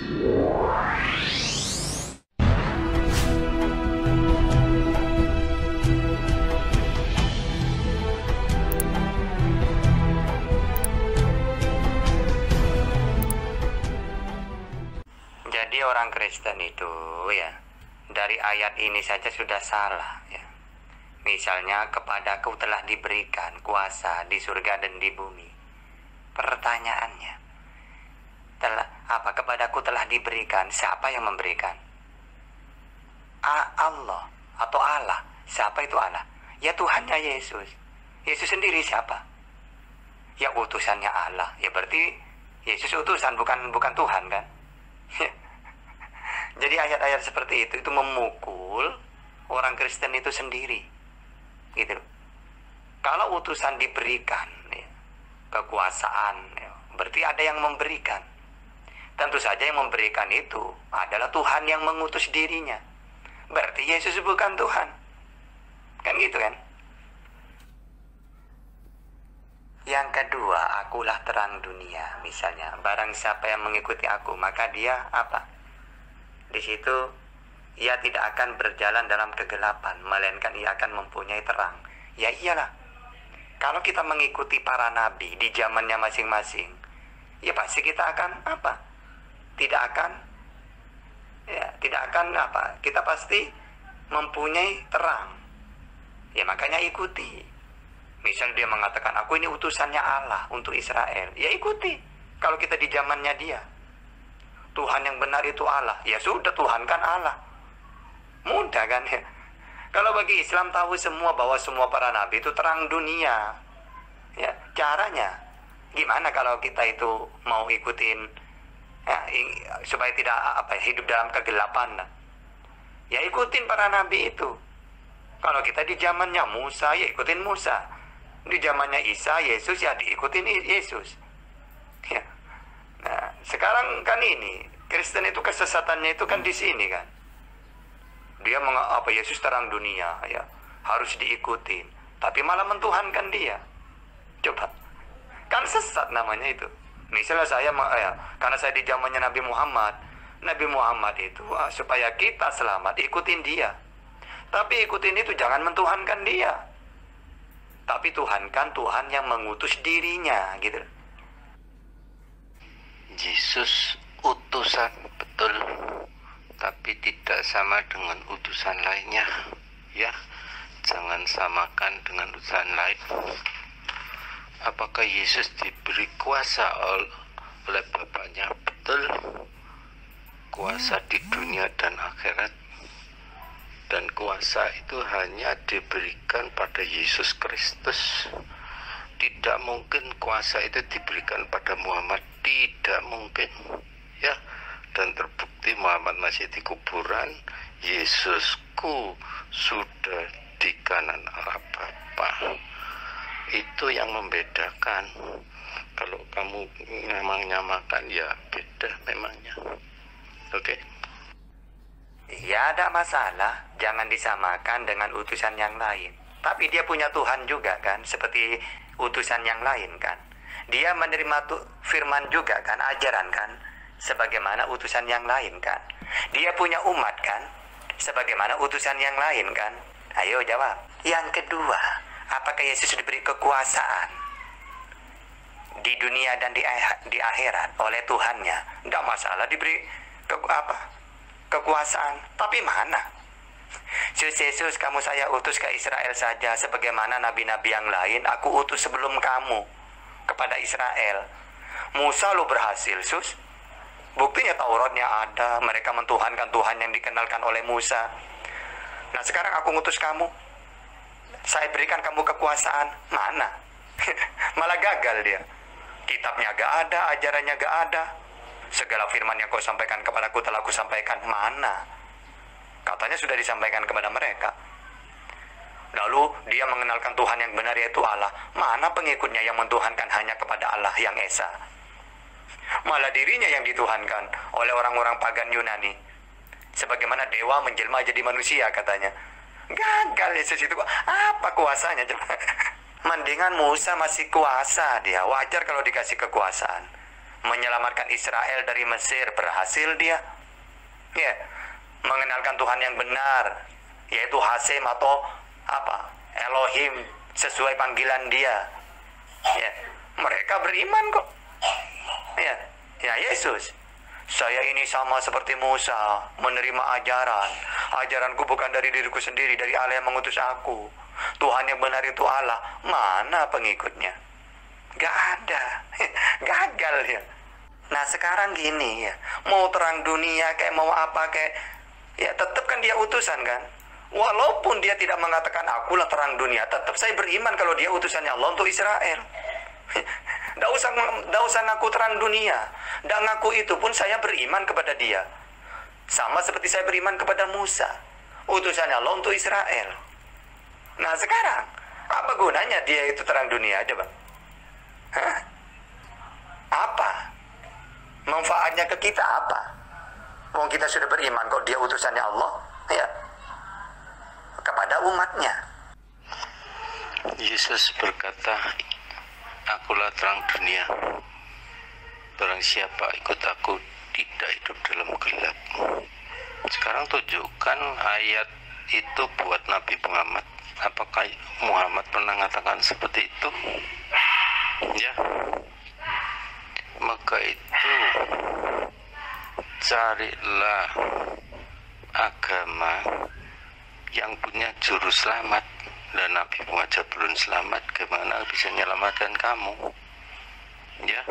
Jadi orang Kristen itu ya, dari ayat ini saja sudah salah ya. Misalnya, kepadaku telah diberikan kuasa di surga dan di bumi. Pertanyaannya, kepadaku telah diberikan, siapa yang memberikan? Allah atau Allah. Siapa itu Allah? Ya Tuhannya Yesus. Yesus sendiri siapa? Ya utusannya Allah. Ya berarti Yesus utusan, bukan Tuhan kan? Jadi ayat-ayat seperti itu memukul orang Kristen itu sendiri, gitu. Kalau utusan diberikan ya, kekuasaan ya, berarti ada yang memberikan. Tentu saja yang memberikan itu adalah Tuhan yang mengutus dirinya. Berarti Yesus bukan Tuhan, kan gitu kan? Yang kedua, akulah terang dunia. Misalnya, barang siapa yang mengikuti aku, maka dia apa? Di situ ia tidak akan berjalan dalam kegelapan, melainkan ia akan mempunyai terang. Ya iyalah, kalau kita mengikuti para nabi di zamannya masing-masing, ya pasti kita akan apa? Tidak akan kita pasti mempunyai terang. Ya makanya ikuti. Misal dia mengatakan, aku ini utusannya Allah untuk Israel, ya ikuti. Kalau kita di zamannya dia, Tuhan yang benar itu Allah, ya sudah, Tuhan kan Allah. Mudah kan ya. Kalau bagi Islam tahu semua bahwa semua para nabi itu terang dunia. Ya, caranya gimana kalau kita itu mau ikutin ya, supaya tidak hidup dalam kegelapan? Ya ikutin para nabi itu. Kalau kita di zamannya Musa, ya ikutin Musa. Di zamannya Isa, Yesus, ya diikutin Yesus. Ya. Nah, sekarang kan ini Kristen itu kesesatannya itu kan di sini kan. Dia Yesus terang dunia ya, harus diikutin. Tapi malah mentuhankan dia. Coba. Kan sesat namanya itu. Misalnya saya karena saya di zamannya Nabi Muhammad. Nabi Muhammad itu supaya kita selamat ikutin dia. Tapi ikutin itu jangan mentuhankan dia. Tapi tuhankan Tuhan yang mengutus dirinya gitu. Yesus utusan betul, tapi tidak sama dengan utusan lainnya ya. Jangan samakan dengan utusan lain. Apakah Yesus diberi kuasa oleh Bapaknya? Betul, kuasa di dunia dan akhirat. Dan kuasa itu hanya diberikan pada Yesus Kristus. Tidak mungkin kuasa itu diberikan pada Muhammad, tidak mungkin ya. Dan terbukti Muhammad masih di kuburan, Yesusku sudah di kanan Allah Bapa. Itu yang membedakan. Kalau kamu memang nyamakan, ya beda memangnya. Oke? Ya ada masalah, jangan disamakan dengan utusan yang lain. Tapi dia punya Tuhan juga kan, seperti utusan yang lain kan. Dia menerima firman juga kan, ajaran kan, sebagaimana utusan yang lain kan. Dia punya umat kan, sebagaimana utusan yang lain kan. Ayo jawab. Yang kedua, apakah Yesus diberi kekuasaan di dunia dan di akhirat oleh Tuhannya? Tidak masalah diberi kekuasaan. Tapi mana? Yesus, kamu saya utus ke Israel saja, sebagaimana nabi-nabi yang lain aku utus sebelum kamu kepada Israel. Musa lu berhasil, sus. Buktinya Tauratnya ada, mereka mentuhankan Tuhan yang dikenalkan oleh Musa. Nah sekarang aku ngutus kamu, saya berikan kamu kekuasaan. Mana? Malah gagal dia. Kitabnya gak ada, ajarannya gak ada. Segala firman yang kau sampaikan kepadaku telah aku sampaikan. Mana? Katanya sudah disampaikan kepada mereka. Lalu dia mengenalkan Tuhan yang benar, yaitu Allah. Mana pengikutnya yang mentuhankan hanya kepada Allah yang Esa? Malah dirinya yang dituhankan oleh orang-orang pagan Yunani. Sebagaimana dewa menjelma jadi manusia katanya. Gagal Yesus itu. Apa kuasanya coba? Mendingan Musa masih kuasa dia. Wajar kalau dikasih kekuasaan. menyelamatkan Israel dari Mesir, berhasil dia. Ya, mengenalkan Tuhan yang benar, yaitu Hasem atau apa? Elohim, sesuai panggilan dia. Ya, mereka beriman kok. Ya, ya Yesus, saya ini sama seperti Musa, menerima ajaran. Ajaranku bukan dari diriku sendiri, dari Allah yang mengutus aku. Tuhan yang benar itu Allah. Mana pengikutnya? Gak ada. Gagal ya. Nah sekarang gini ya, mau terang dunia kayak mau apa kayak, ya tetap kan dia utusan kan. Walaupun dia tidak mengatakan akulah terang dunia, tetap saya beriman kalau dia utusannya Allah untuk Israel. Tidak usah ngaku terang dunia. Dan ngaku itu pun saya beriman kepada dia. Sama seperti saya beriman kepada Musa, utusannya Allah untuk Israel. Nah sekarang, apa gunanya dia itu terang dunia? Coba. Hah? Apa? Manfaatnya ke kita apa? Wong kita sudah beriman kok dia utusannya Allah, ya, kepada umatnya. Yesus berkata, akulah terang dunia. Barang siapa ikut aku tidak hidup dalam gelap. Sekarang tunjukkan ayat itu buat Nabi Muhammad. Apakah Muhammad pernah mengatakan seperti itu? Ya. Maka itu carilah agama yang punya juru selamat. Dan Nabi Muhammad belum selamat, gimana bisa menyelamatkan kamu? Ya,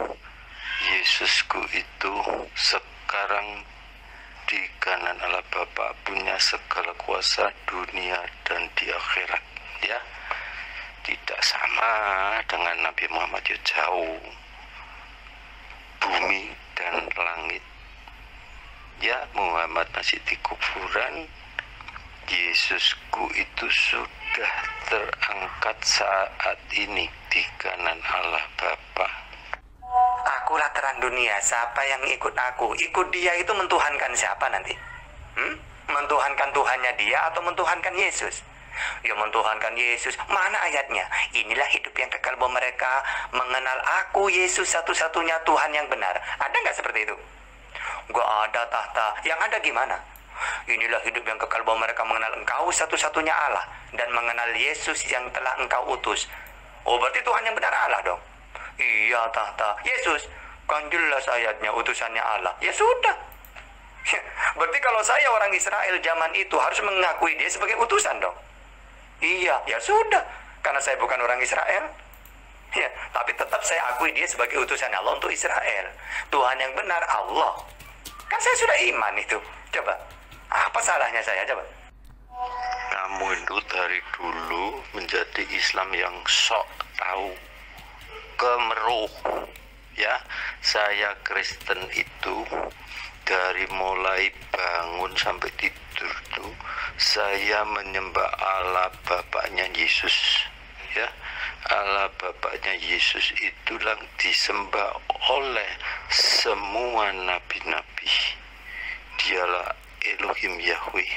Yesusku itu sekarang di kanan Allah Bapa, punya segala kuasa dunia dan di akhirat. Ya, tidak sama dengan Nabi Muhammad, ya jauh. Bumi dan langit. Ya, Muhammad masih di kuburan. Yesusku itu sudah terangkat saat ini di kanan Allah Bapa. Akulah terang dunia, siapa yang ikut aku? Ikut dia itu mentuhankan siapa nanti? Mentuhankan Tuhannya dia atau mentuhankan Yesus? Ya mentuhankan Yesus. Mana ayatnya? Inilah hidup yang kekal bahwa mereka mengenal aku Yesus satu-satunya Tuhan yang benar. Ada nggak seperti itu? Gak ada tahta. Yang ada gimana? Inilah hidup yang kekal bahwa mereka mengenal engkau satu-satunya Allah dan mengenal Yesus yang telah engkau utus. Oh berarti Tuhan yang benar Allah dong. Iya tahta Yesus, kan jelas ayatnya utusannya Allah. Ya sudah. Berarti kalau saya orang Israel zaman itu harus mengakui dia sebagai utusan dong. Iya, ya sudah. Karena saya bukan orang Israel. Ya, tapi tetap saya akui dia sebagai utusan Allah untuk Israel. Tuhan yang benar Allah. Kan saya sudah iman itu. Coba. Apa salahnya saya? Coba. Kamu itu dari dulu menjadi Islam yang sok tahu, kemeruh. Ya, saya Kristen itu dari mulai bangun sampai tidur tuh saya menyembah Allah Bapaknya Yesus. Ya, Allah Bapaknya Yesus itulah disembah oleh semua nabi-nabi. Dialah Elohim Yahweh,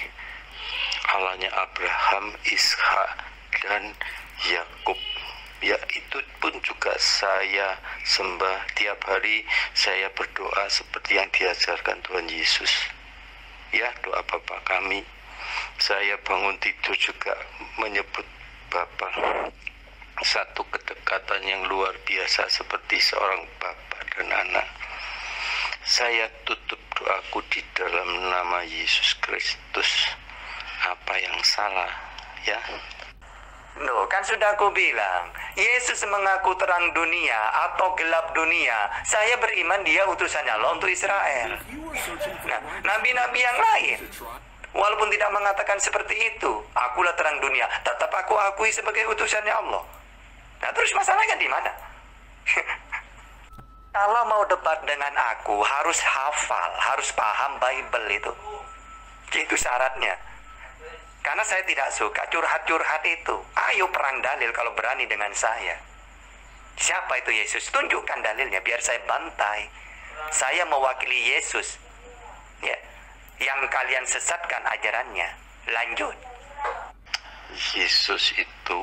Allahnya Abraham, Ishak, dan Yakub. Ya, itu pun juga saya sembah tiap hari. Saya berdoa seperti yang diajarkan Tuhan Yesus. Ya, doa Bapa kami. Saya bangun tidur juga menyebut Bapa. Satu kedekatan yang luar biasa seperti seorang bapa dan anak. Saya tutup doaku di dalam nama Yesus Kristus. Apa yang salah, ya? Loh, kan sudah aku bilang, Yesus mengaku terang dunia atau gelap dunia. Saya beriman dia utusannya Allah untuk Israel. Nah, nabi-nabi yang lain, walaupun tidak mengatakan seperti itu, akulah terang dunia, tetap aku akui sebagai utusannya Allah. Nah, terus masalahnya di mana? Kalau mau debat dengan aku, harus hafal, harus paham Bible itu. Itu syaratnya. Karena saya tidak suka curhat-curhat itu. Ayo perang dalil kalau berani dengan saya. Siapa itu Yesus? Tunjukkan dalilnya biar saya bantai. Saya mewakili Yesus. Ya, yang kalian sesatkan ajarannya. Lanjut. Yesus itu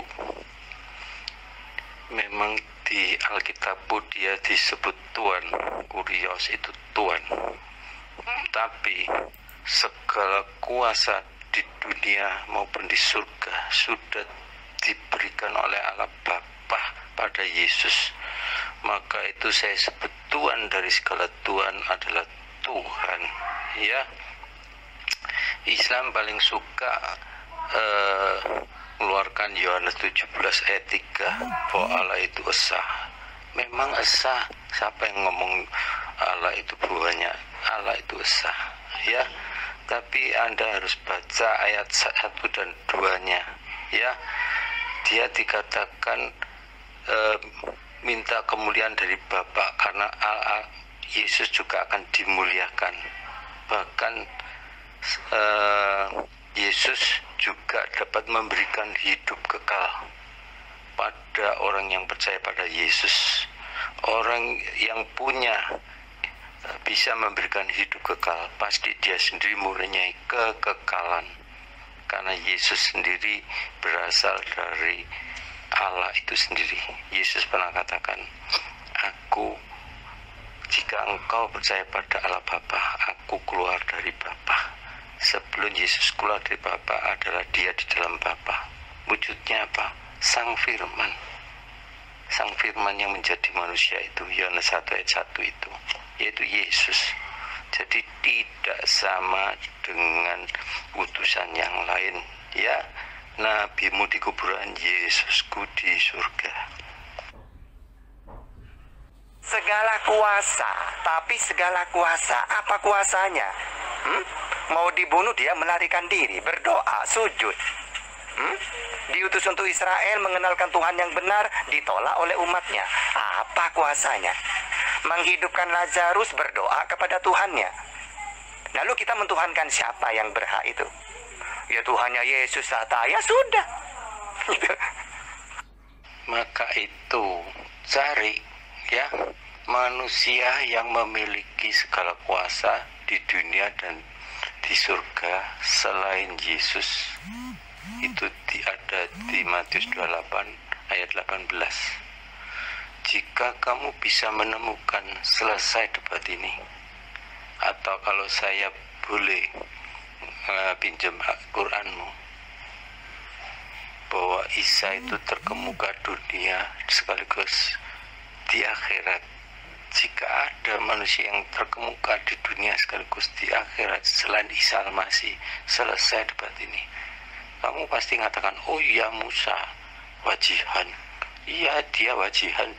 memang di Alkitab pun dia disebut Tuhan. Kurios itu Tuhan. Tapi segala kuasa di dunia maupun di surga sudah diberikan oleh Allah Bapa pada Yesus. Maka itu saya sebut Tuhan dari segala Tuhan adalah Tuhan. Ya, Islam paling suka mengeluarkan Yohanes 17 ayat 3 bahwa Allah itu esa. Memang esa. Siapa yang ngomong Allah itu buahnya? Allah itu esa, ya. Tapi Anda harus baca ayat 1 dan 2-nya, ya. Dia dikatakan minta kemuliaan dari Bapa, karena Yesus juga akan dimuliakan. Bahkan Yesus juga dapat memberikan hidup kekal pada orang yang percaya pada Yesus. Orang yang punya bisa memberikan hidup kekal, pasti dia sendiri mempunyai kekekalan, karena Yesus sendiri berasal dari Allah itu sendiri. Yesus pernah katakan, jika engkau percaya pada Allah Bapa, aku keluar dari Bapa. Sebelum Yesus keluar dari Bapa adalah dia di dalam Bapa. Wujudnya apa? Sang Firman. Sang Firman yang menjadi manusia itu, Yohanes 1 ayat 1 itu, yaitu Yesus. Jadi tidak sama dengan utusan yang lain, ya. Nabimu di kuburan, Yesusku di surga. Segala kuasa, tapi segala kuasa, apa kuasanya? Mau dibunuh dia melarikan diri, berdoa, sujud. Diutus untuk Israel mengenalkan Tuhan yang benar, ditolak oleh umatnya. Apa kuasanya? Menghidupkan Lazarus, berdoa kepada Tuhannya. Lalu kita mentuhankan siapa yang berhak itu? Ya Tuhannya Yesus tata, ya sudah. Maka itu cari, ya, manusia yang memiliki segala kuasa di dunia dan di surga selain Yesus. Itu ada di Matius 28 ayat 18. Jika kamu bisa menemukan selesai debat ini, atau kalau saya boleh pinjam Quranmu, bahwa Isa itu terkemuka dunia sekaligus di akhirat. Jika ada manusia yang terkemuka di dunia sekaligus di akhirat selain Isa Al-Masih, selesai debat ini. Kamu pasti mengatakan, oh iya Musa wajihan. Iya, dia wajihan,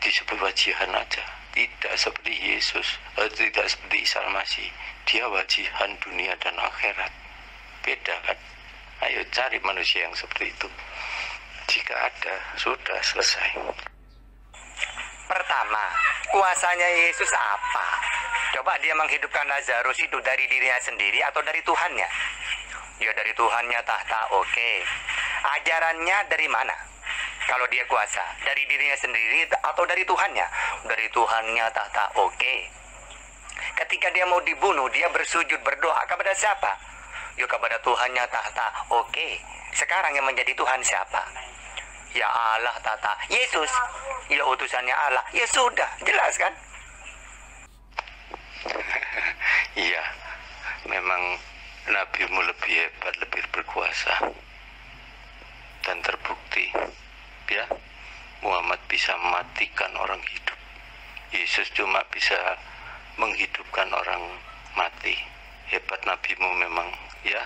disebut wajihan aja. Tidak seperti Yesus, tidak seperti Isa Al-Masih. Dia wajihan dunia dan akhirat. Beda kan? Ayo cari manusia yang seperti itu. Jika ada, sudah selesai. Pertama, kuasanya Yesus apa? Coba dia menghidupkan Lazarus itu dari dirinya sendiri atau dari Tuhannya? Ya dari Tuhannya tahta, oke. Ajarannya dari mana? Kalau dia kuasa, dari dirinya sendiri atau dari Tuhannya? Dari Tuhannya tahta, oke. Ketika dia mau dibunuh, dia bersujud berdoa kepada siapa? Ya kepada Tuhannya tahta, oke. Sekarang yang menjadi Tuhan siapa? Ya Allah tahta, Yesus. Ya utusannya Allah. Ya sudah, jelas kan? Iya, memang nabimu lebih hebat, lebih berkuasa. Dan terbukti, ya, Muhammad bisa mematikan orang hidup. Yesus cuma bisa menghidupkan orang mati. Hebat nabimu memang, ya.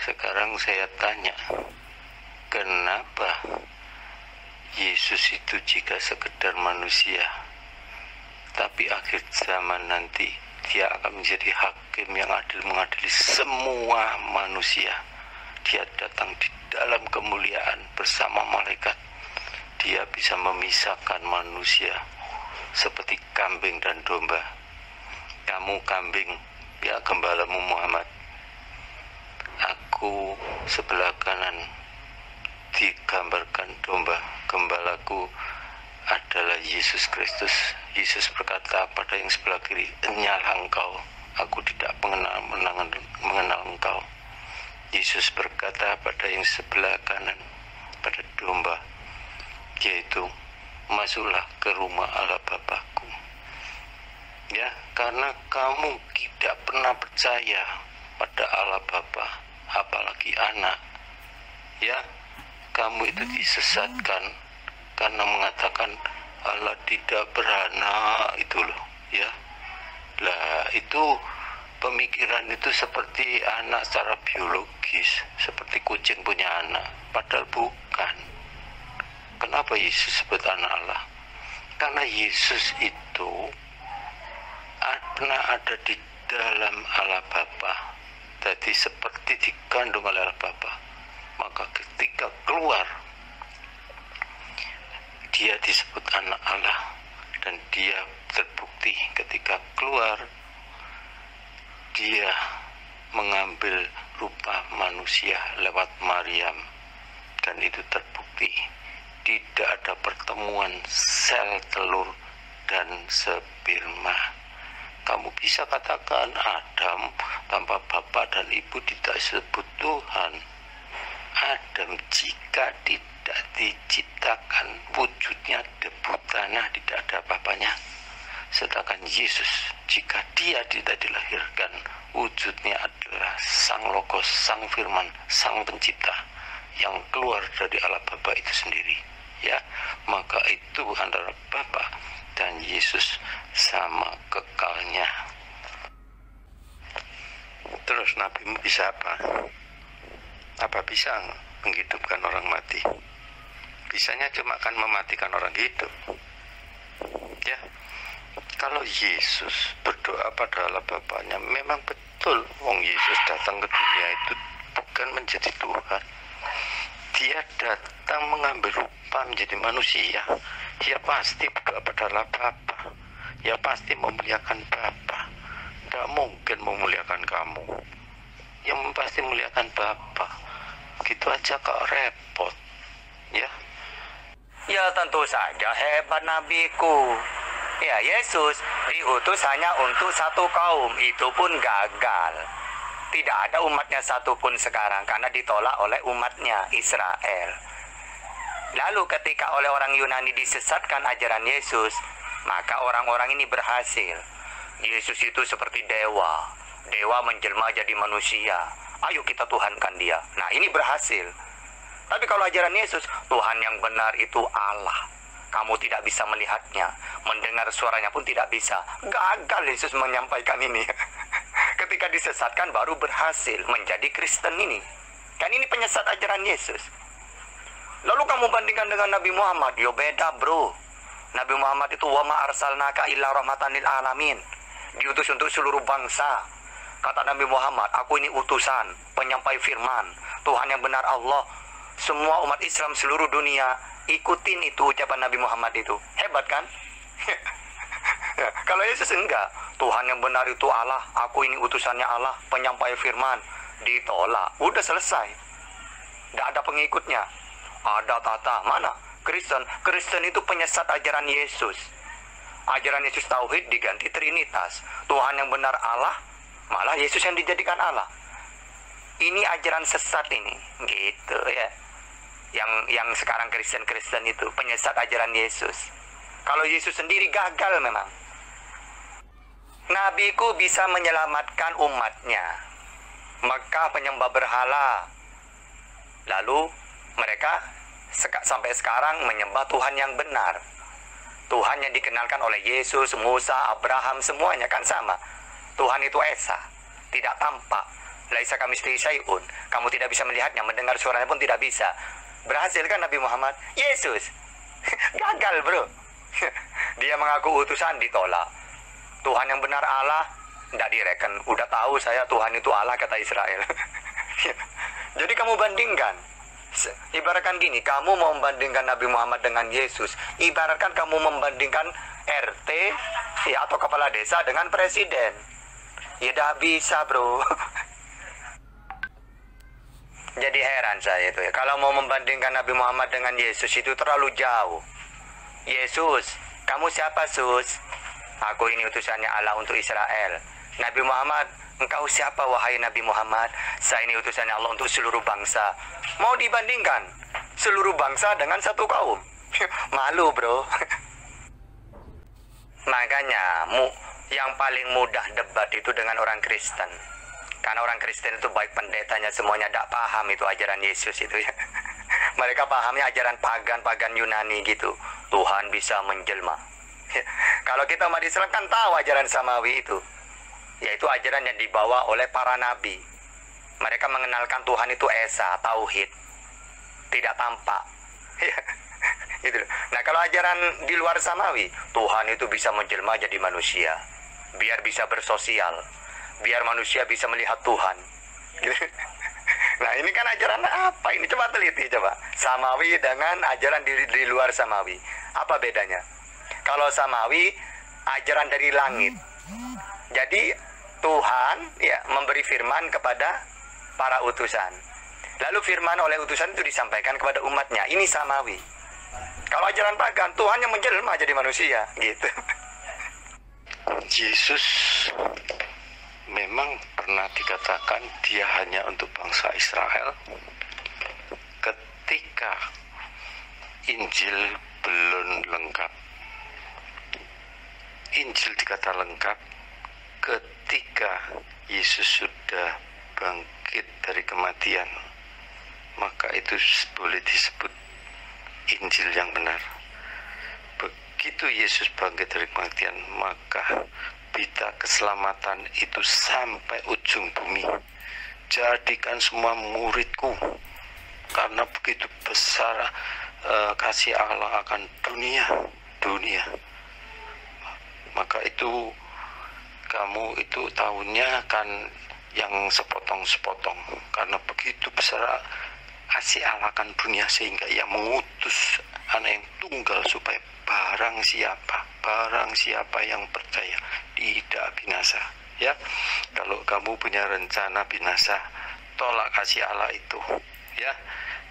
Sekarang saya tanya, kenapa Yesus itu jika sekedar manusia, tapi akhir zaman nanti dia akan menjadi hakim yang adil, mengadili semua manusia. Dia datang di dalam kemuliaan bersama malaikat. Dia bisa memisahkan manusia seperti kambing dan domba. Kamu kambing, ya, gembalamu Muhammad. Aku sebelah kanan digambarkan domba. Gembalaku adalah Yesus Kristus. Yesus berkata pada yang sebelah kiri, "Enyalah engkau, aku tidak mengenal engkau." Yesus berkata pada yang sebelah kanan, pada domba, yaitu masuklah ke rumah Allah Bapakku. Ya, karena kamu tidak pernah percaya pada Allah Bapa, apalagi anak. Ya, kamu itu disesatkan karena mengatakan Allah tidak beranak itu loh, ya. Lah, itu pemikiran itu seperti anak secara biologis, seperti kucing punya anak, padahal bukan. Kenapa Yesus sebut anak Allah? Karena Yesus itu pernah ada di dalam Allah Bapa, jadi seperti dikandung oleh Allah Bapa. Maka ketika keluar, dia disebut anak Allah, dan dia terbukti ketika keluar, dia mengambil rupa manusia lewat Maryam, dan itu terbukti tidak ada pertemuan sel telur dan sperma. Kamu bisa katakan Adam tanpa bapak dan ibu tidak disebut Tuhan. Adam jika tidak diciptakan wujudnya debu tanah, tidak ada apa-apanya. Sedangkan Yesus jika dia tidak dilahirkan, wujudnya adalah Sang Logos, Sang Firman, Sang Pencipta yang keluar dari Allah Bapa itu sendiri. Ya, maka itu antara Bapa dan Yesus sama kekalnya. Terus nabimu bisa apa? Apa bisa menghidupkan orang mati? Bisanya cuma akan mematikan orang hidup. Ya, kalau Yesus berdoa pada Allah Bapaknya, memang betul wong Yesus datang ke dunia itu bukan menjadi Tuhan. Dia datang mengambil rupa menjadi manusia. Dia pasti berdoa pada Allah Bapa. Dia pasti memuliakan Bapa. Tidak mungkin memuliakan kamu. Yang pasti memuliakan Bapa. Gitu aja kok repot. Ya. Ya tentu saja hebat nabiku. Ya, Yesus diutus hanya untuk satu kaum, itu pun gagal. Tidak ada umatnya satupun sekarang karena ditolak oleh umatnya Israel. Lalu ketika oleh orang Yunani disesatkan ajaran Yesus, maka orang-orang ini berhasil. Yesus itu seperti dewa. Dewa menjelma jadi manusia. Ayo kita tuhankan dia. Nah, ini berhasil. Tapi kalau ajaran Yesus, Tuhan yang benar itu Allah. Kamu tidak bisa melihatnya, mendengar suaranya pun tidak bisa. Gagal Yesus menyampaikan ini. Ketika disesatkan baru berhasil menjadi Kristen ini. Kan ini penyesat ajaran Yesus. Lalu kamu bandingkan dengan Nabi Muhammad, yo beda bro. Nabi Muhammad itu wa ma arsalnaka illa rahmatan lil alamin. Diutus untuk seluruh bangsa. Kata Nabi Muhammad, aku ini utusan, penyampai firman, Tuhan yang benar Allah. Semua umat Islam seluruh dunia ikutin itu ucapan Nabi Muhammad itu. Hebat kan? Kalau Yesus enggak, Tuhan yang benar itu Allah, aku ini utusannya Allah, penyampai firman. Ditolak, udah selesai. Tidak ada pengikutnya. Ada tata, mana? Kristen. Kristen itu penyesat ajaran Yesus. Ajaran Yesus tauhid diganti trinitas. Tuhan yang benar Allah, malah Yesus yang dijadikan Allah. Ini ajaran sesat ini, gitu ya. Yang sekarang Kristen itu penyesat ajaran Yesus. Kalau Yesus sendiri gagal memang. Nabiku bisa menyelamatkan umatnya. Mekah penyembah berhala. Lalu mereka sampai sekarang menyembah Tuhan yang benar. Tuhan yang dikenalkan oleh Yesus, Musa, Abraham, semuanya kan sama. Tuhan itu Esa, tidak tampak. Laisa kamitslihi syai'un. Kamu tidak bisa melihatnya, mendengar suaranya pun tidak bisa. Berhasil kan Nabi Muhammad? Yesus gagal bro. Dia mengaku utusan, ditolak. Tuhan yang benar Allah, tidak direken. Udah tahu saya Tuhan itu Allah, kata Israel. Jadi kamu bandingkan. Ibaratkan gini, kamu mau membandingkan Nabi Muhammad dengan Yesus. Ibaratkan kamu membandingkan RT ya, atau kepala desa dengan presiden. Ya tidak bisa bro. Jadi heran saya itu ya. Kalau mau membandingkan Nabi Muhammad dengan Yesus itu terlalu jauh. Yesus, kamu siapa Sus? Aku ini utusannya Allah untuk Israel. Nabi Muhammad, engkau siapa wahai Nabi Muhammad? Saya ini utusannya Allah untuk seluruh bangsa. Mau dibandingkan seluruh bangsa dengan satu kaum? Malu, bro. Makanya yang paling mudah debat itu dengan orang Kristen. Karena orang Kristen itu baik pendetanya semuanya tidak paham itu ajaran Yesus itu ya. Mereka pahamnya ajaran pagan Yunani gitu. Tuhan bisa menjelma. Kalau kita umat Islam kan tahu ajaran samawi itu, yaitu ajaran yang dibawa oleh para nabi. Mereka mengenalkan Tuhan itu esa, tauhid, tidak tampak. Gitu. Nah, kalau ajaran di luar samawi, Tuhan itu bisa menjelma jadi manusia, biar bisa bersosial, biar manusia bisa melihat Tuhan. Nah, ini kan ajaran apa ini? Coba teliti, coba. Samawi dengan ajaran di luar samawi. Apa bedanya? Kalau samawi, ajaran dari langit. Jadi, Tuhan ya memberi firman kepada para utusan. Lalu firman oleh utusan itu disampaikan kepada umatnya. Ini samawi. Kalau ajaran pagan, Tuhan yang menjelma jadi manusia, gitu. Yesus memang pernah dikatakan dia hanya untuk bangsa Israel ketika Injil belum lengkap. Injil dikata lengkap ketika Yesus sudah bangkit dari kematian, maka itu boleh disebut Injil yang benar. Begitu Yesus bangkit dari kematian, maka berita keselamatan itu sampai ujung bumi. Jadikan semua muridku, karena begitu besar kasih Allah akan dunia. Maka itu kamu itu tahunnya kan yang sepotong-sepotong, karena begitu besar kasih Allah akan dunia sehingga ia mengutus anak yang tunggal supaya barang siapa yang percaya tidak binasa. Ya, kalau kamu punya rencana binasa, tolak kasih Allah itu, ya,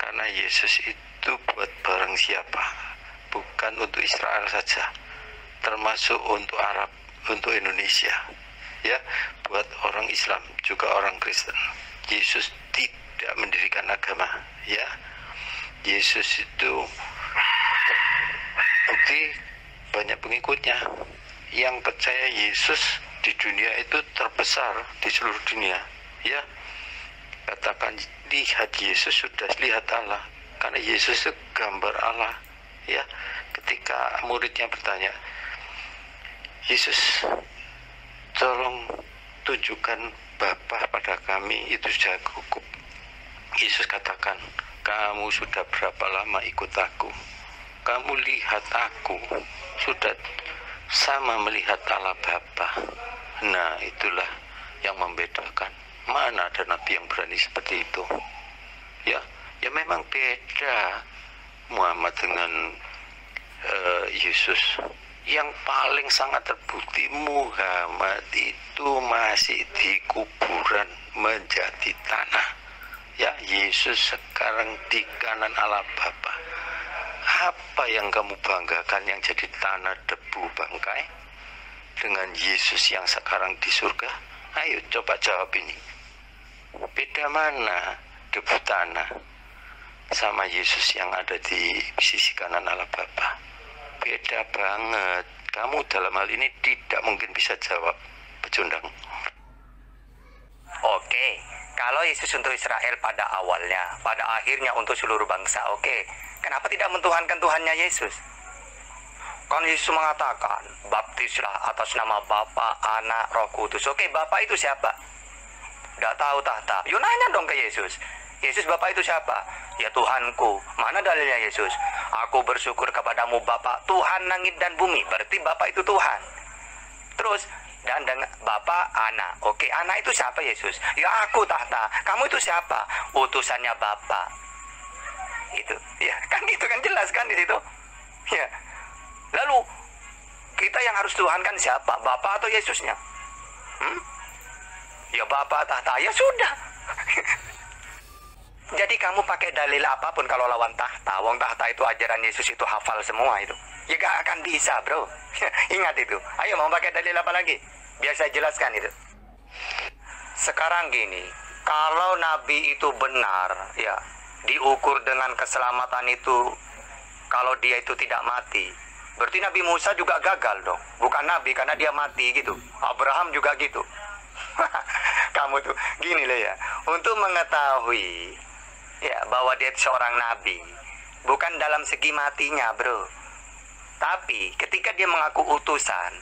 karena Yesus itu buat barang siapa, bukan untuk Israel saja, termasuk untuk Arab, untuk Indonesia, ya, buat orang Islam juga orang Kristen. Yesus tidak mendirikan agama, ya. Yesus itu bukti banyak pengikutnya yang percaya Yesus di dunia itu terbesar di seluruh dunia, ya. Katakan lihat Yesus, sudah lihat Allah, karena Yesus itu gambar Allah, ya. Ketika muridnya bertanya, Yesus tolong tunjukkan Bapa pada kami, itu sudah cukup. Yesus katakan, kamu sudah berapa lama ikut aku? Kamu lihat aku, sudah sama melihat Allah Bapa. Nah, itulah yang membedakan. Mana ada nabi yang berani seperti itu? Ya memang beda Muhammad dengan Yesus. Yang paling sangat terbukti, Muhammad itu masih di kuburan menjadi tanah. Ya, Yesus sekarang di kanan Allah Bapa. Apa yang kamu banggakan yang jadi tanah, debu, bangkai dengan Yesus yang sekarang di surga? Ayo coba jawab ini. Beda mana debu tanah sama Yesus yang ada di sisi kanan Allah Bapa? Beda banget. Kamu dalam hal ini tidak mungkin bisa jawab, pecundang. Oke, kalau Yesus untuk Israel pada awalnya, pada akhirnya untuk seluruh bangsa, oke. Kenapa tidak mentuhankan Tuhannya Yesus? Kan Yesus mengatakan, baptislah atas nama Bapa, Anak, Roh Kudus. Oke, Bapa itu siapa? Tidak tahu tahta. Yuk nanya dong ke Yesus. Yesus, Bapa itu siapa? Ya Tuhanku. Mana dalilnya Yesus? Aku bersyukur kepadamu Bapa, Tuhan langit dan bumi. Berarti Bapa itu Tuhan. Terus, dan dengan Bapa, Anak. Oke, Anak itu siapa Yesus? Ya aku tahta. Kamu itu siapa? Utusannya Bapa. Itu, ya kan itu kan jelas kan di situ. Ya. Lalu kita yang harus tuhankan siapa? Bapa atau Yesusnya? Ya Bapa tahta. Ya sudah. Jadi kamu pakai dalil apapun kalau lawan tahta. Wong tahta itu ajaran Yesus itu hafal semua itu. Ya gak akan bisa, bro. Ingat itu. Ayo mau pakai dalil apa lagi? Biar saya jelaskan itu. Sekarang gini, kalau Nabi itu benar, ya diukur dengan keselamatan itu Kalau dia itu tidak mati, berarti Nabi Musa juga gagal dong. Bukan Nabi karena dia mati gitu. Abraham juga gitu. Kamu tuh gini loh ya. Untuk mengetahui ya bahwa dia seorang Nabi, bukan dalam segi matinya bro, tapi ketika dia mengaku utusan,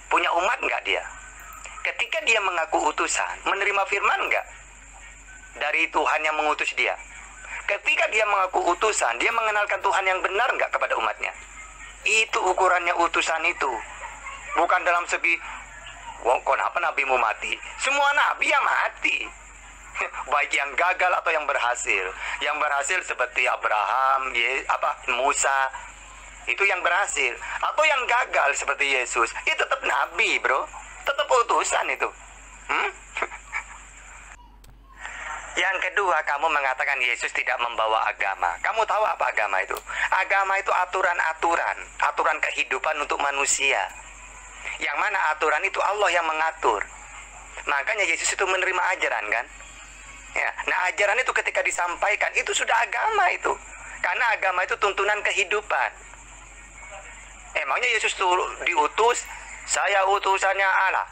punya umat nggak dia? Ketika dia mengaku utusan, menerima firman nggak dari Tuhan yang mengutus dia? Ketika dia mengaku utusan, dia mengenalkan Tuhan yang benar nggak kepada umatnya? Itu ukurannya utusan itu. Bukan dalam segi, wong kenapa nabimu mati? Semua nabi yang mati. Baik yang gagal atau yang berhasil. Yang berhasil seperti Abraham, Musa, itu yang berhasil. Atau yang gagal seperti Yesus, itu tetap nabi bro. Tetap utusan itu. Yang kedua, kamu mengatakan Yesus tidak membawa agama. Kamu tahu apa agama itu? Agama itu aturan-aturan, aturan kehidupan untuk manusia. Yang mana aturan itu Allah yang mengatur. Makanya Yesus itu menerima ajaran kan? Ya, nah ajaran itu ketika disampaikan itu sudah agama itu. Karena agama itu tuntunan kehidupan. Emangnya Yesus diutus, saya utusannya Allah.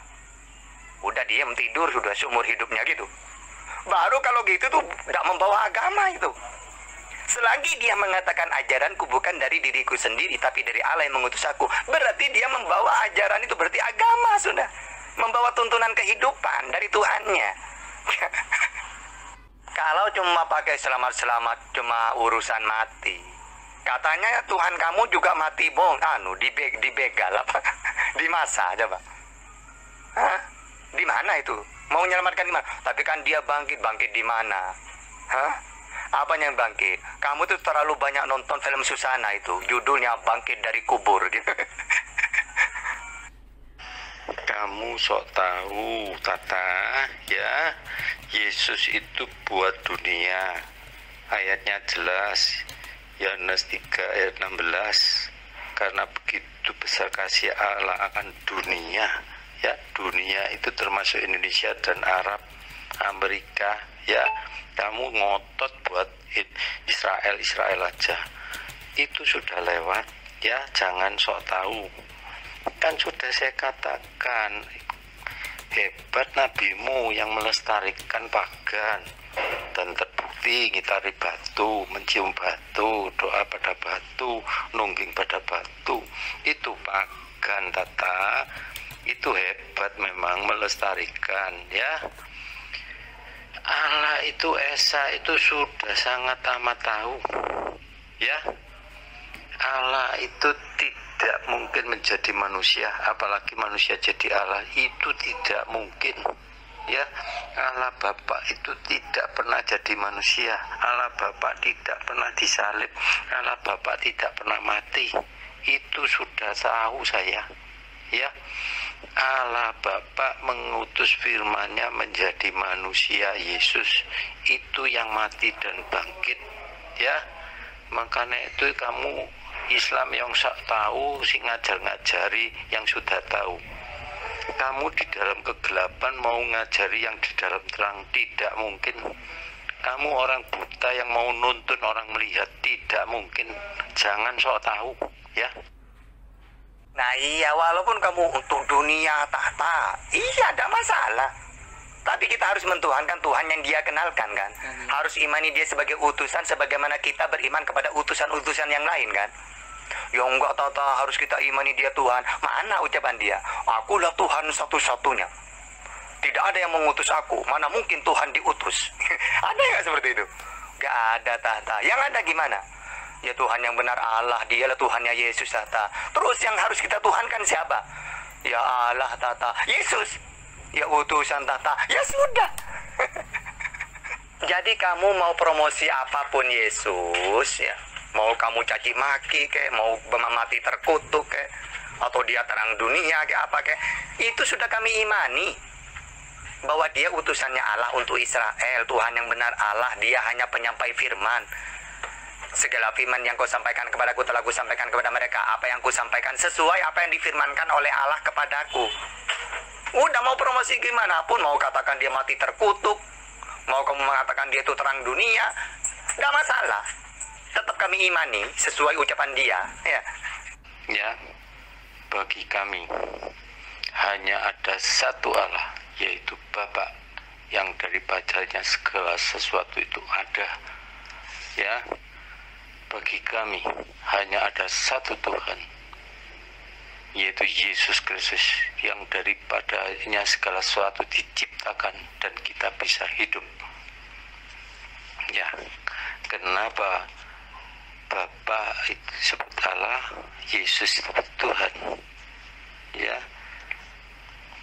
Udah diam tidur sudah seumur hidupnya gitu. Baru kalau gitu tuh tidak membawa agama itu. Selagi dia mengatakan ajaranku bukan dari diriku sendiri tapi dari Allah yang mengutus aku, berarti dia membawa ajaran itu, berarti agama sudah. Membawa tuntunan kehidupan dari Tuhannya. Kalau cuma pakai selamat-selamat, cuma urusan mati. Katanya Tuhan kamu juga mati dibegal apa? Di masa coba. Hah? Di mana itu? Mau menyelamatkan di mana? Tapi kan dia bangkit di mana? Hah? Apanya yang bangkit? Kamu tuh terlalu banyak nonton film Susana itu. Judulnya Bangkit dari Kubur gitu. Kamu sok tahu, Tata, ya. Yesus itu buat dunia. Ayatnya jelas. Yohanes 3 ayat 16. Karena begitu besar kasih Allah akan dunia. Ya, dunia itu termasuk Indonesia dan Arab, Amerika, ya. Kamu ngotot buat Israel aja. Itu sudah lewat, ya. Jangan sok tahu. Kan sudah saya katakan, hebat nabimu yang melestarikan pagan dan terbukti ngitari batu, mencium batu, doa pada batu, nungging pada batu. Itu pagan, Tata. Itu hebat memang melestarikan, ya. Allah itu Esa itu sudah sangat amat tahu, ya. Allah itu tidak mungkin menjadi manusia, apalagi manusia jadi Allah, itu tidak mungkin, ya. Allah Bapa itu tidak pernah jadi manusia. Allah Bapa tidak pernah disalib. Allah Bapa tidak pernah mati. Itu sudah tahu saya, ya. Allah Bapa mengutus firman-Nya menjadi manusia Yesus, itu yang mati dan bangkit, ya. Makanya itu kamu Islam yang sak tahu, si ngajar-ngajari yang sudah tahu. Kamu di dalam kegelapan mau ngajari yang di dalam terang, tidak mungkin. Kamu orang buta yang mau nuntun orang melihat, tidak mungkin. Jangan sok tahu, ya. Nah iya, walaupun kamu untuk dunia tahta, iya ada masalah. Tapi kita harus mentuhankan Tuhan yang dia kenalkan kan. Harus imani dia sebagai utusan sebagaimana kita beriman kepada utusan-utusan yang lain kan. Ya enggak Tata, harus kita imani dia Tuhan. Mana ucapan dia? Akulah Tuhan satu-satunya. Tidak ada yang mengutus aku. Mana mungkin Tuhan diutus? Ada nggak seperti itu? Gak ada Tata. Yang ada gimana? Ya Tuhan yang benar Allah, dialah Tuhannya Yesus Tata. Terus yang harus kita tuhankan siapa? Ya Allah Tata, Yesus. Ya utusan Tata, ya sudah. Jadi kamu mau promosi apapun Yesus, ya. Mau kamu caci maki kayak, mau mati terkutuk kayak, atau dia terang dunia kayak apa kayak, itu sudah kami imani bahwa dia utusannya Allah untuk Israel. Tuhan yang benar Allah, dia hanya penyampai firman. Segala firman yang kau sampaikan kepadaku telah ku sampaikan kepada mereka. Apa yang ku sampaikan sesuai apa yang difirmankan oleh Allah kepadaku. Udah mau promosi gimana pun, mau katakan dia mati terkutuk, mau kamu mengatakan dia itu terang dunia, gak masalah. tetap kami imani sesuai ucapan dia, ya. Ya, bagi kami hanya ada satu Allah, yaitu Bapa, yang daripadanya segala sesuatu itu ada. Ya, bagi kami hanya ada satu Tuhan, yaitu Yesus Kristus, yang daripadanya segala sesuatu diciptakan dan kita bisa hidup. Ya, kenapa Bapa itu disebut Allah, Yesus itu Tuhan? Ya,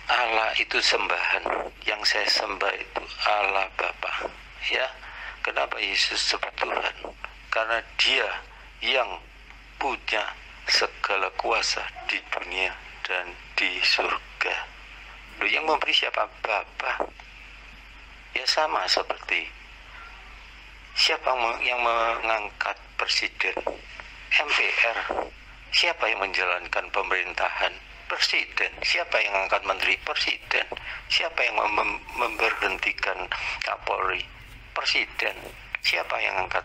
Allah itu sembahan, yang saya sembah itu Allah Bapa. Ya, kenapa Yesus disebut Tuhan? Karena Dia yang punya segala kuasa di dunia dan di surga. Loh, yang memberi siapa? Bapa. Ya, sama seperti siapa yang mengangkat presiden? MPR. Siapa yang menjalankan pemerintahan? Presiden. Siapa yang mengangkat menteri? Presiden. Siapa yang memberhentikan Kapolri? Presiden. Siapa yang mengangkat?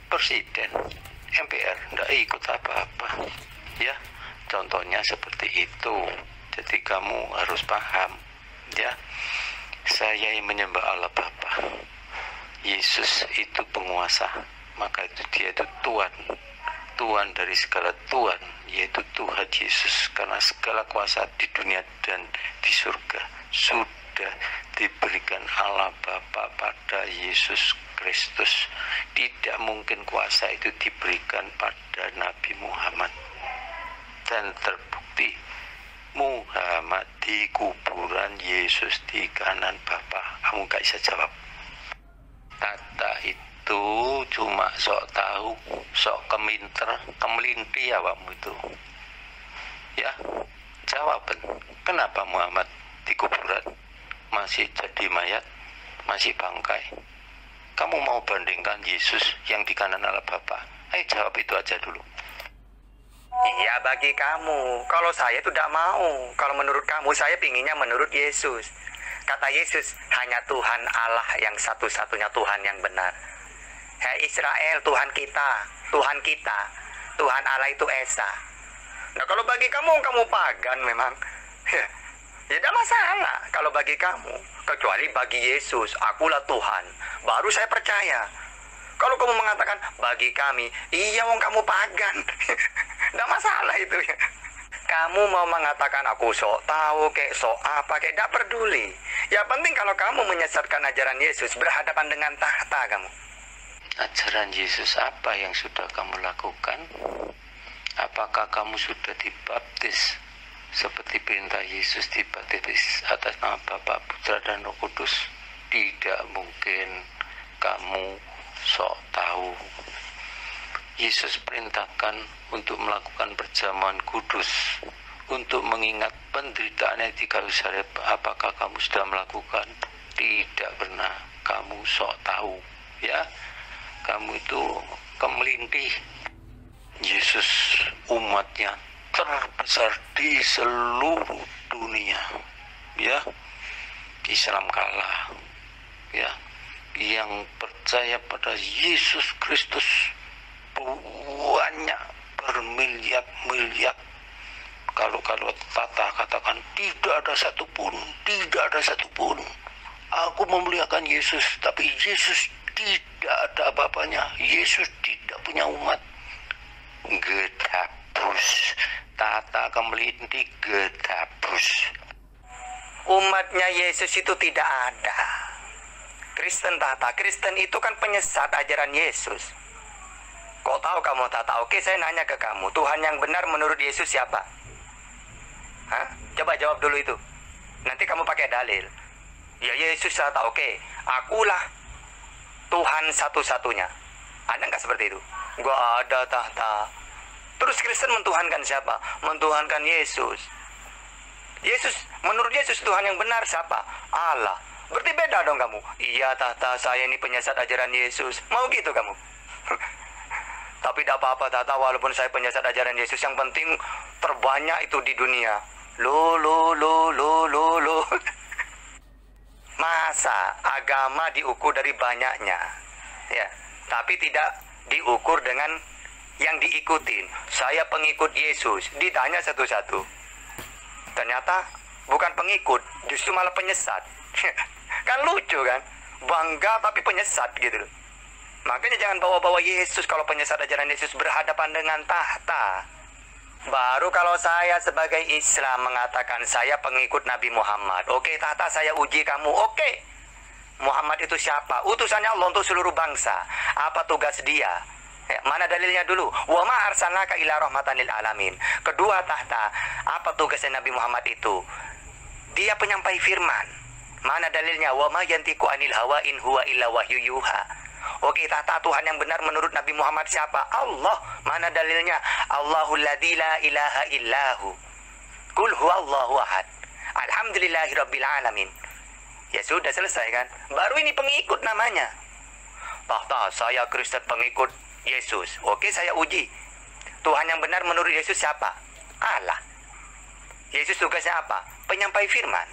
Presiden. MPR tidak ikut apa-apa. Ya, contohnya seperti itu. Jadi kamu harus paham. Ya, saya yang menyembah Allah Bapa. Yesus itu penguasa, maka itu dia itu Tuhan. Tuhan dari segala Tuhan, yaitu Tuhan Yesus. Karena segala kuasa di dunia dan di surga sudah diberikan Allah Bapa pada Yesus Kristus. Tidak mungkin kuasa itu diberikan pada Nabi Muhammad. Dan terbukti Muhammad di kuburan, Yesus di kanan Bapa. Kamu gak bisa jawab. Tata itu cuma sok tahu, sok kemelinti awakmu itu. Ya, jawaban. Kenapa Muhammad di kuburan masih jadi mayat, masih bangkai? Kamu mau bandingkan Yesus yang di kanan Allah Bapa? Ayo jawab itu aja dulu. Iya, bagi kamu. Kalau saya itu tidak mau. Kalau menurut kamu, saya pinginnya menurut Yesus. Kata Yesus, hanya Tuhan Allah yang satu-satunya Tuhan yang benar. Hai Israel, Tuhan kita, Tuhan Allah itu Esa. Nah, kalau bagi kamu pagan memang. Ya, tidak masalah kalau bagi kamu. Kecuali bagi Yesus, akulah Tuhan. Baru saya percaya. Kalau kamu mengatakan, bagi kami, iya wong kamu pagan. Tidak masalah itu ya. Kamu mau mengatakan aku sok tahu, kayak sok apa, kayak tidak peduli. Ya penting kalau kamu menyesatkan ajaran Yesus, berhadapan dengan tahta kamu. Ajaran Yesus apa yang sudah kamu lakukan? Apakah kamu sudah dibaptis seperti perintah Yesus dibaptis atas nama Bapa, Putra, dan Roh Kudus? Tidak mungkin kamu sok tahu. Yesus perintahkan untuk melakukan perjamuan kudus, untuk mengingat penderitaannya di kayu salib. Apakah kamu sudah melakukan? Tidak pernah. Kamu sok tahu, ya. Kamu itu kemelintih. Yesus umatnya terbesar di seluruh dunia, ya. Islam kalah, ya. Yang percaya pada Yesus Kristus banyak, bermiliar-miliar. Kalau Tata katakan tidak ada satupun. Aku memuliakan Yesus, tapi Yesus tidak ada apa-apanya. Yesus tidak punya umat. Gedabus. Tata kemelinti gedabus. Umatnya Yesus itu tidak ada. Kristen Tata, Kristen itu kan penyesat ajaran Yesus. Kok tahu kamu Tata? Oke, saya nanya ke kamu, Tuhan yang benar menurut Yesus siapa? Hah? Coba jawab dulu itu. Nanti kamu pakai dalil. Ya Yesus Tata, oke. Akulah Tuhan satu-satunya. Ada nggak seperti itu? Gak ada Tata. Terus Kristen mentuhankan siapa? Mentuhankan Yesus. Menurut Yesus Tuhan yang benar siapa? Allah. Berarti beda dong kamu. Iya Tata, saya ini penyesat ajaran Yesus. Mau gitu kamu? Tapi tidak apa-apa Tata, walaupun saya penyesat ajaran Yesus, yang penting terbanyak itu di dunia. Lo. Masa agama diukur dari banyaknya? Ya, tapi tidak diukur dengan yang diikutin. Saya pengikut Yesus, ditanya satu-satu. Ternyata bukan pengikut, justru malah penyesat. Kan lucu kan? Bangga tapi penyesat gitu. Makanya jangan bawa-bawa Yesus kalau penyesat ajaran Yesus berhadapan dengan tahta. Baru kalau saya sebagai Islam mengatakan saya pengikut Nabi Muhammad. Oke, tahta saya uji kamu. Oke. Muhammad itu siapa? Utusannya Allah untuk seluruh bangsa. Apa tugas dia? Mana dalilnya dulu? Wa ma arsalnaka ila rahmatan lil alamin. Kedua tahta, apa tugasnya Nabi Muhammad itu? Dia penyampai firman. Mana dalilnya? Wa ma yantiqu anil hawa in huwa illa wahyu yuha. Oke, tahta Tuhan yang benar menurut Nabi Muhammad siapa? Allah. Mana dalilnya? Allahul ladzi la ilaha illahu. Qul huwallahu ahad. Alhamdulillahirabbil alamin. Ya sudah selesai kan? Baru ini pengikut namanya. Tahta saya Kristen pengikut Yesus. Oke, saya uji. Tuhan yang benar menurut Yesus siapa? Allah. Yesus tugasnya apa? Penyampai firman.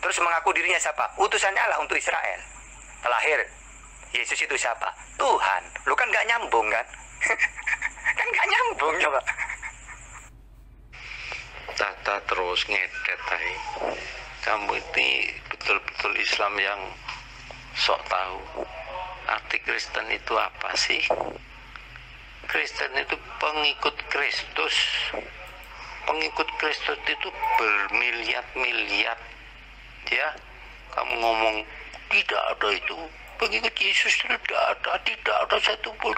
Terus mengaku dirinya siapa? Utusannya Allah untuk Israel. Terakhir, Yesus itu siapa? Tuhan. Lu kan gak nyambung kan? Kan gak nyambung coba. Tata terus ngedet ay. Kamu ini betul-betul Islam yang sok tahu. Arti Kristen itu apa sih? Kristen itu pengikut Kristus. Pengikut Kristus itu bermiliat-miliat. Ya, kamu ngomong tidak ada itu. Pengikut Yesus itu tidak ada satu pun.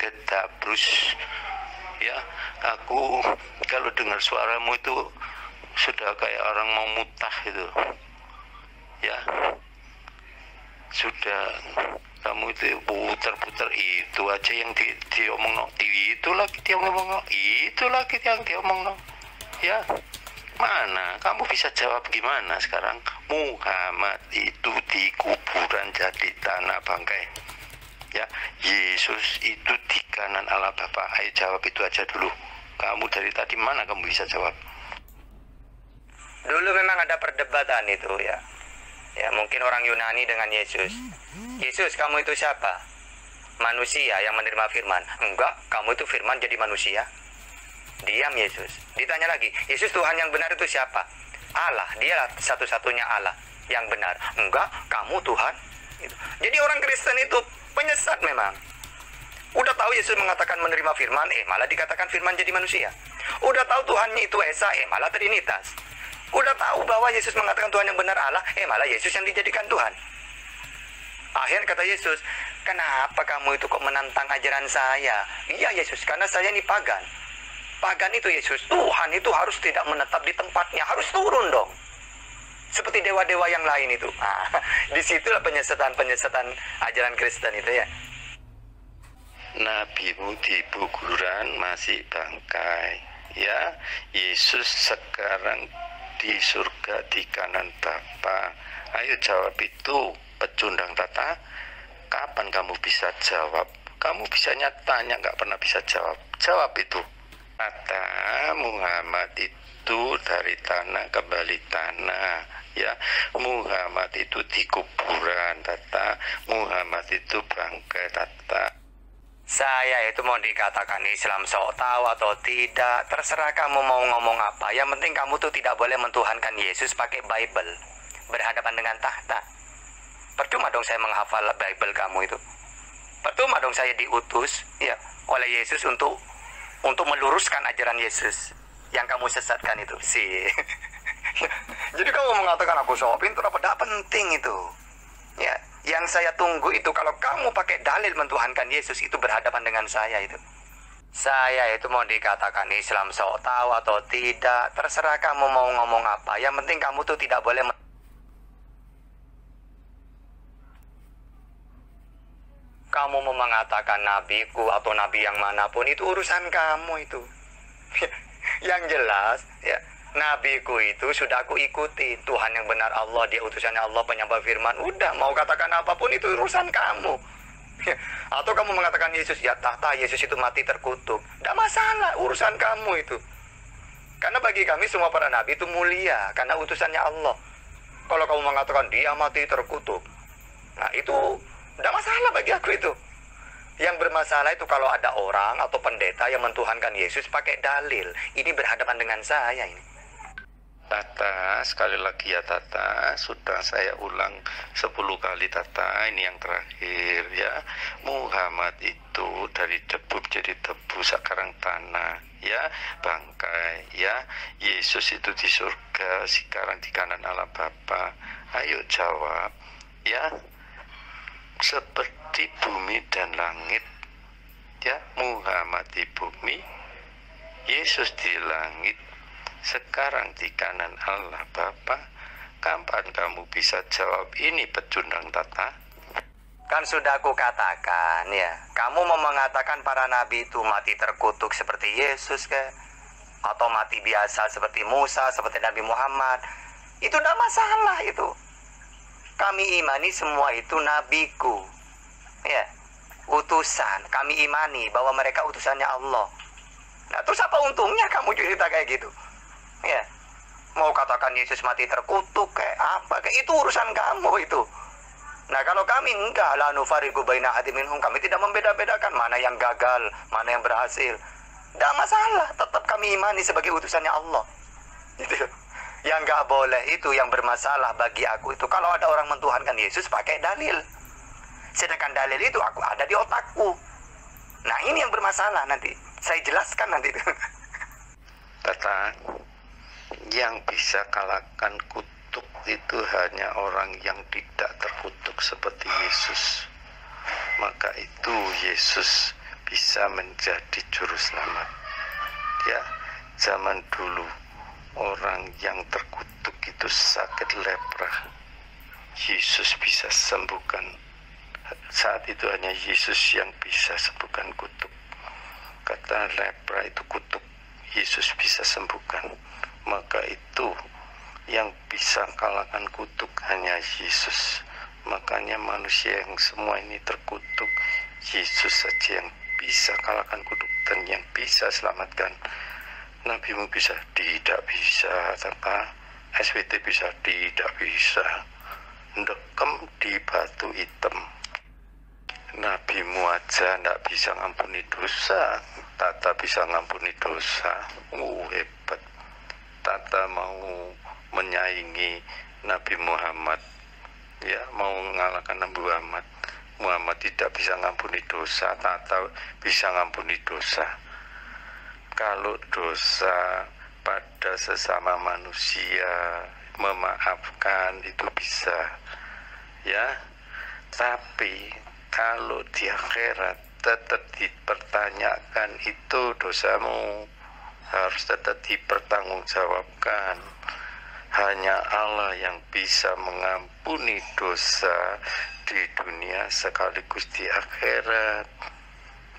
Getabrus. Ya, aku kalau dengar suaramu itu sudah kayak orang mau mutah itu. Ya. Sudah kamu itu putar-putar itu aja yang diomong, itu lagi dia ngomong, itu lagi yang dia omong. Ya, mana kamu bisa jawab gimana sekarang? Muhammad itu di kuburan jadi tanah bangkai. Ya, Yesus itu di kanan Allah Bapa. Ayo jawab itu aja dulu. Kamu dari tadi mana kamu bisa jawab? Dulu memang ada perdebatan itu ya. Ya, mungkin orang Yunani dengan Yesus. Yesus, kamu itu siapa? Manusia yang menerima firman. Enggak, kamu itu firman jadi manusia. Diam Yesus. Ditanya lagi, Yesus Tuhan yang benar itu siapa? Allah, dialah satu-satunya Allah yang benar. Enggak, kamu Tuhan. Jadi orang Kristen itu penyesat memang. Udah tahu Yesus mengatakan menerima firman, malah dikatakan firman jadi manusia. Udah tahu Tuhannya itu Esa, malah Trinitas. Udah tahu bahwa Yesus mengatakan Tuhan yang benar Allah, malah Yesus yang dijadikan Tuhan. Akhirnya kata Yesus, kenapa kamu itu kok menantang ajaran saya? Iya Yesus, karena saya ini pagan. Pagan itu Yesus, Tuhan itu harus tidak menetap di tempatnya, harus turun dong. Seperti dewa-dewa yang lain itu. Disitulah penyesatan ajaran Kristen itu ya. Nabimu di kuburan masih bangkai. Ya, Yesus sekarang di surga di kanan Bapa. Ayo jawab itu, pecundang tata. Kapan kamu bisa jawab? Kamu bisanya tanya, nggak pernah bisa jawab. Jawab itu. Kata Muhammad itu dari tanah kembali tanah. Ya, Muhammad itu di kuburan tata. Muhammad itu bangkai tata. Saya itu mau dikatakan Islam sok tahu atau tidak, terserah kamu mau ngomong apa. Yang penting kamu tuh tidak boleh mentuhankan Yesus pakai Bible berhadapan dengan tahta. Percuma dong saya menghafal Bible kamu itu. Percuma dong saya diutus ya oleh Yesus untuk meluruskan ajaran Yesus yang kamu sesatkan itu sih. Jadi kamu mengatakan aku sok pintar apa? Tidak penting itu. Ya, yang saya tunggu itu kalau kamu pakai dalil mentuhankan Yesus itu berhadapan dengan saya itu. Saya itu mau dikatakan Islam sok tahu atau tidak, terserah kamu mau ngomong apa. Yang penting kamu tuh tidak boleh kamu mau mengatakan nabiku atau nabi yang manapun itu urusan kamu itu. Yang jelas ya, nabiku itu sudah aku ikuti. Tuhan yang benar Allah, dia utusannya Allah, penyampai firman. Udah, mau katakan apapun itu urusan kamu. Atau kamu mengatakan Yesus, ya tahta Yesus itu mati terkutuk. Tidak masalah, urusan kamu itu. Karena bagi kami semua para nabi itu mulia, karena utusannya Allah. Kalau kamu mengatakan dia mati terkutuk, Nah itu tidak masalah bagi aku itu. Yang bermasalah itu kalau ada orang atau pendeta yang mentuhankan Yesus pakai dalil. Ini berhadapan dengan saya ini. Tata, sekali lagi ya Tata, sudah saya ulang 10 kali Tata, ini yang terakhir ya. Muhammad itu dari debu jadi debu, sekarang tanah ya, bangkai ya. Yesus itu di surga, sekarang di kanan Allah Bapa. Ayo jawab ya. Seperti bumi dan langit ya, Muhammad di bumi, Yesus di langit, sekarang di kanan Allah Bapa. Kapan kamu bisa jawab ini, pecundang Tata? Kan sudah aku katakan ya, kamu mau mengatakan para nabi itu mati terkutuk seperti Yesus ke? Atau mati biasa seperti Musa, seperti Nabi Muhammad. Itu tidak masalah itu. Kami imani semua itu nabiku. Ya, utusan. Kami imani bahwa mereka utusannya Allah. Nah, terus apa untungnya kamu cerita kayak gitu? Ya, mau katakan Yesus mati terkutuk kayak apa, kayak itu urusan kamu itu. Nah, kalau kami enggak, la nufariqu baina ahadin minhum, kami tidak membeda-bedakan mana yang gagal, mana yang berhasil. Enggak masalah, tetap kami imani sebagai utusannya Allah. Gitu. Yang enggak boleh itu, yang bermasalah bagi aku itu kalau ada orang mentuhankan Yesus pakai dalil. Sedangkan dalil itu aku ada di otakku. Nah, ini yang bermasalah nanti. Saya jelaskan nanti itu. Tata, yang bisa kalahkan kutuk itu hanya orang yang tidak terkutuk seperti Yesus. Maka itu Yesus bisa menjadi juru selamat. Ya, zaman dulu orang yang terkutuk itu sakit lepra, Yesus bisa sembuhkan. Saat itu hanya Yesus yang bisa sembuhkan kutuk. Kata lepra itu kutuk, Yesus bisa sembuhkan. Maka itu yang bisa kalahkan kutuk hanya Yesus. Makanya manusia yang semua ini terkutuk, Yesus saja yang bisa kalahkan kutuk dan yang bisa selamatkan. Nabimu bisa, tidak bisa. Apa? SWT bisa, tidak bisa. Ndekem di batu hitam. Nabimu aja tidak bisa ngampuni dosa. Tata bisa ngampuni dosa. Hebat. Tata mau menyaingi Nabi Muhammad, ya, mau mengalahkan Nabi Muhammad. Muhammad tidak bisa ngampuni dosa, Tata bisa ngampuni dosa. Kalau dosa pada sesama manusia, memaafkan itu bisa, ya. Tapi kalau di akhirat tetap dipertanyakan, itu dosamu harus tetap dipertanggungjawabkan. Hanya Allah yang bisa mengampuni dosa di dunia sekaligus di akhirat.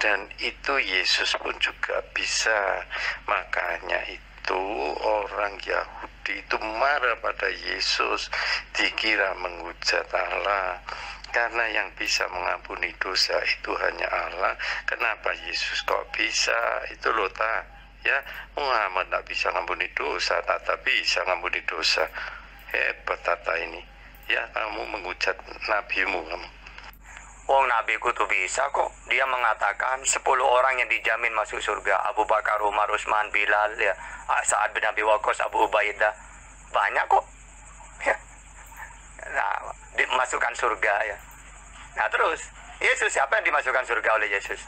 Dan itu Yesus pun juga bisa. Makanya itu orang Yahudi itu marah pada Yesus, dikira menghujat Allah. Karena yang bisa mengampuni dosa itu hanya Allah. Kenapa Yesus kok bisa? Itu loh, ya, Muhammad tidak bisa ngampuni dosa, Tata bisa ngampuni dosa. Hebat Tata ini. Ya, kamu menghujat nabimu kamu. Wong nabiku tuh bisa kok. Dia mengatakan 10 orang yang dijamin masuk surga. Abu Bakar, Umar, Utsman, Bilal, ya, Sa'ad bin Abi Waqqas, Abu Ubaidah. Banyak kok. Ya. Nah, dimasukkan surga ya. Nah, terus Yesus, siapa yang dimasukkan surga oleh Yesus?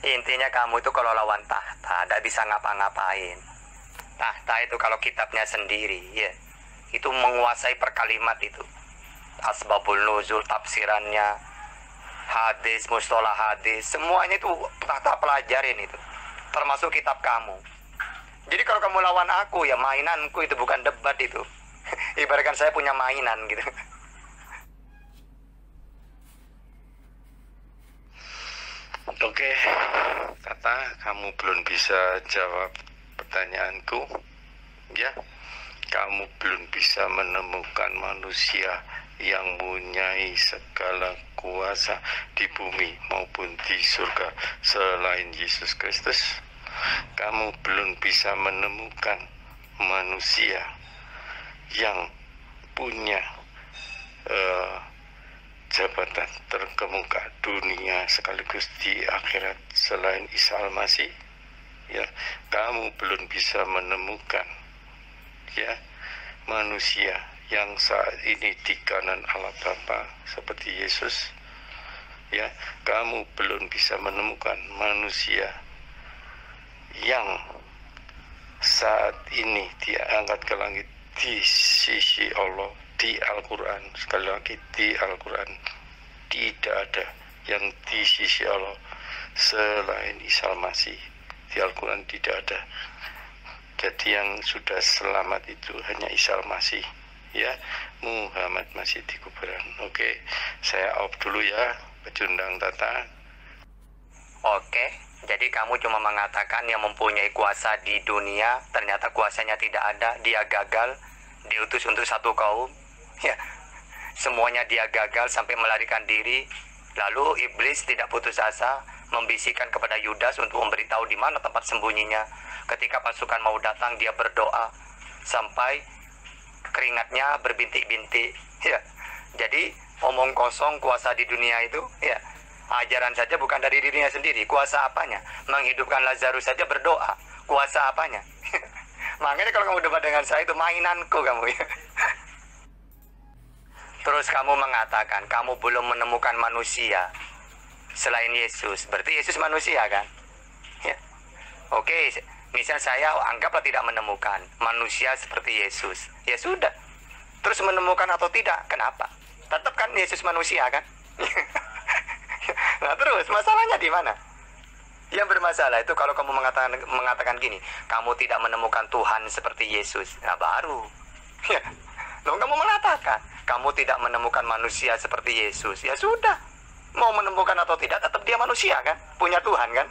Intinya kamu itu kalau lawan tahta tidak bisa ngapa-ngapain. Tahta itu kalau kitabnya sendiri, ya, itu menguasai per kalimat itu. Asbabul nuzul, tafsirannya, hadis, mustalah hadis, semuanya itu tahta pelajarin itu. Termasuk kitab kamu. Jadi kalau kamu lawan aku, ya mainanku itu bukan debat itu. Ibaratkan saya punya mainan gitu. Oke, Tata, kamu belum bisa jawab pertanyaanku, ya. Kamu belum bisa menemukan manusia yang mempunyai segala kuasa di bumi maupun di surga selain Yesus Kristus. Kamu belum bisa menemukan manusia yang punya eh, jabatan terkemuka dunia sekaligus di akhirat selain Isa Al-Masih, ya, kamu belum bisa menemukan, ya, manusia yang saat ini di kanan Allah Bapa seperti Yesus, ya. Kamu belum bisa menemukan manusia yang saat ini dia angkat ke langit di sisi Allah di Al-Quran. Sekali lagi, di Al-Quran tidak ada yang di sisi Allah selain Isa Al-Masih. Di Al-Quran tidak ada. Jadi yang sudah selamat itu hanya Isa Al-Masih, ya. Muhammad masih di kuburan. Oke, saya off dulu ya, pecundang Tata. Oke, jadi kamu cuma mengatakan yang mempunyai kuasa di dunia, ternyata kuasanya tidak ada, dia gagal, diutus untuk satu kaum, ya. Semuanya dia gagal sampai melarikan diri. Lalu iblis tidak putus asa, membisikkan kepada Yudas untuk memberitahu di mana tempat sembunyinya. Ketika pasukan mau datang, dia berdoa sampai keringatnya berbintik-bintik, ya. Jadi omong kosong kuasa di dunia itu, ya. Ajaran saja bukan dari dirinya sendiri. Kuasa apanya? Menghidupkan Lazarus saja berdoa. Kuasa apanya? Makanya kalau kamu debat dengan saya itu mainanku kamu, ya. Terus kamu mengatakan kamu belum menemukan manusia selain Yesus. Berarti Yesus manusia kan? Ya. Oke, misal saya anggaplah tidak menemukan manusia seperti Yesus. Ya sudah. Terus menemukan atau tidak? Kenapa? Tetap kan Yesus manusia kan? Nah terus masalahnya di mana? Yang bermasalah itu kalau kamu mengatakan gini, kamu tidak menemukan Tuhan seperti Yesus. Nah baru. Ya. Loh, kamu mengatakan kamu tidak menemukan manusia seperti Yesus. Ya sudah. Mau menemukan atau tidak tetap dia manusia kan? Punya Tuhan kan?